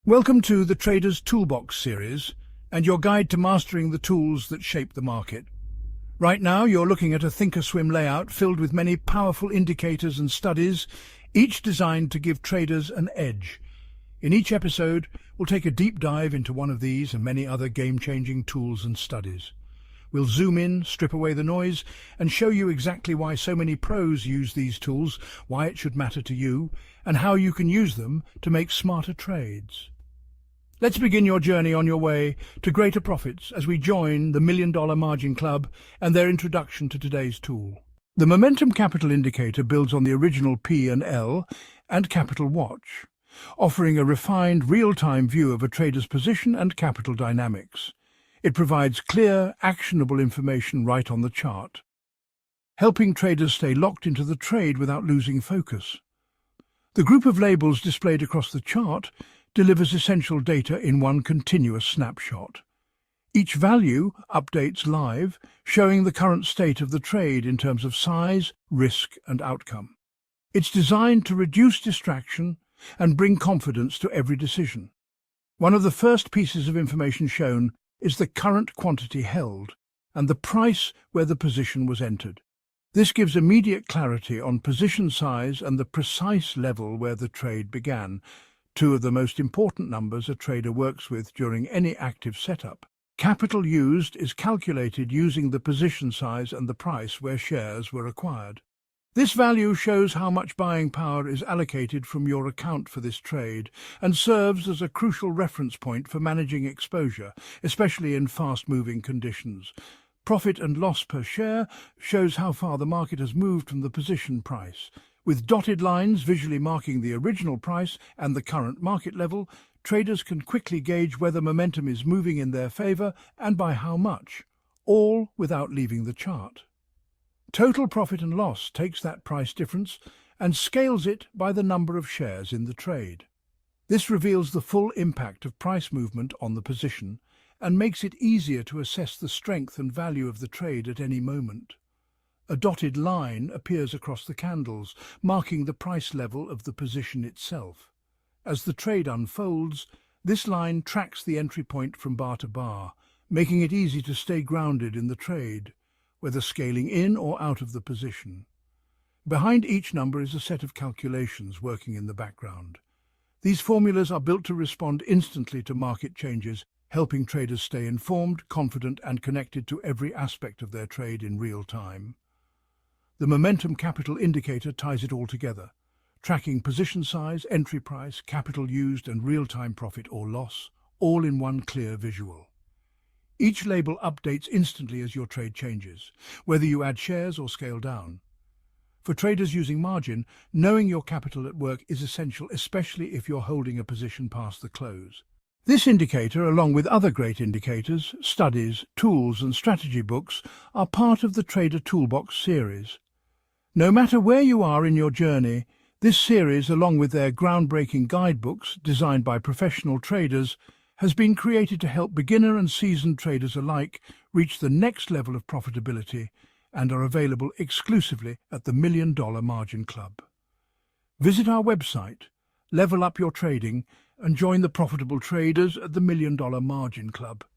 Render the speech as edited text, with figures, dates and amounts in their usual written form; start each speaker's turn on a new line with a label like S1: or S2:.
S1: Welcome to the Trader's Toolbox series and your guide to mastering the tools that shape the market. Right now you're looking at a Thinkorswim layout filled with many powerful indicators and studies, each designed to give traders an edge. In each episode, we'll take a deep dive into one of these and many other game-changing tools and studies. We'll zoom in, strip away the noise, and show you exactly why so many pros use these tools, why it should matter to you, and how you can use them to make smarter trades. Let's begin your journey on your way to greater profits as we join the $1 Million Margin Club and their introduction to today's tool. The Momentum Capital Indicator builds on the original P&L and Capital Watch, offering a refined, real-time view of a trader's position and capital dynamics. It provides clear, actionable information right on the chart, helping traders stay locked into the trade without losing focus. The group of labels displayed across the chart delivers essential data in one continuous snapshot. Each value updates live, showing the current state of the trade in terms of size, risk, and outcome. It's designed to reduce distraction and bring confidence to every decision. One of the first pieces of information shown is the current quantity held and the price where the position was entered. This gives immediate clarity on position size and the precise level where the trade began, two of the most important numbers a trader works with during any active setup. Capital used is calculated using the position size and the price where shares were acquired. This value shows how much buying power is allocated from your account for this trade and serves as a crucial reference point for managing exposure, especially in fast-moving conditions. Profit and loss per share shows how far the market has moved from the position price. With dotted lines visually marking the original price and the current market level, traders can quickly gauge whether momentum is moving in their favor and by how much, all without leaving the chart. Total profit and loss takes that price difference and scales it by the number of shares in the trade. This reveals the full impact of price movement on the position and makes it easier to assess the strength and value of the trade at any moment. A dotted line appears across the candles, marking the price level of the position itself. As the trade unfolds, this line tracks the entry point from bar to bar, making it easy to stay grounded in the trade, whether scaling in or out of the position. Behind each number is a set of calculations working in the background. These formulas are built to respond instantly to market changes, helping traders stay informed, confident, and connected to every aspect of their trade in real time. The Momentum Capital Indicator ties it all together, tracking position size, entry price, capital used, and real-time profit or loss, all in one clear visual. Each label updates instantly as your trade changes, whether you add shares or scale down. For traders using margin, knowing your capital at work is essential, especially if you're holding a position past the close. This indicator, along with other great indicators, studies, tools, and strategy books, are part of the Trader Toolbox series. No matter where you are in your journey, this series, along with their groundbreaking guidebooks designed by professional traders, has been created to help beginner and seasoned traders alike reach the next level of profitability and are available exclusively at the $1 Million Margin Club. Visit our website, level up your trading, and join the profitable traders at the $1 Million Margin Club.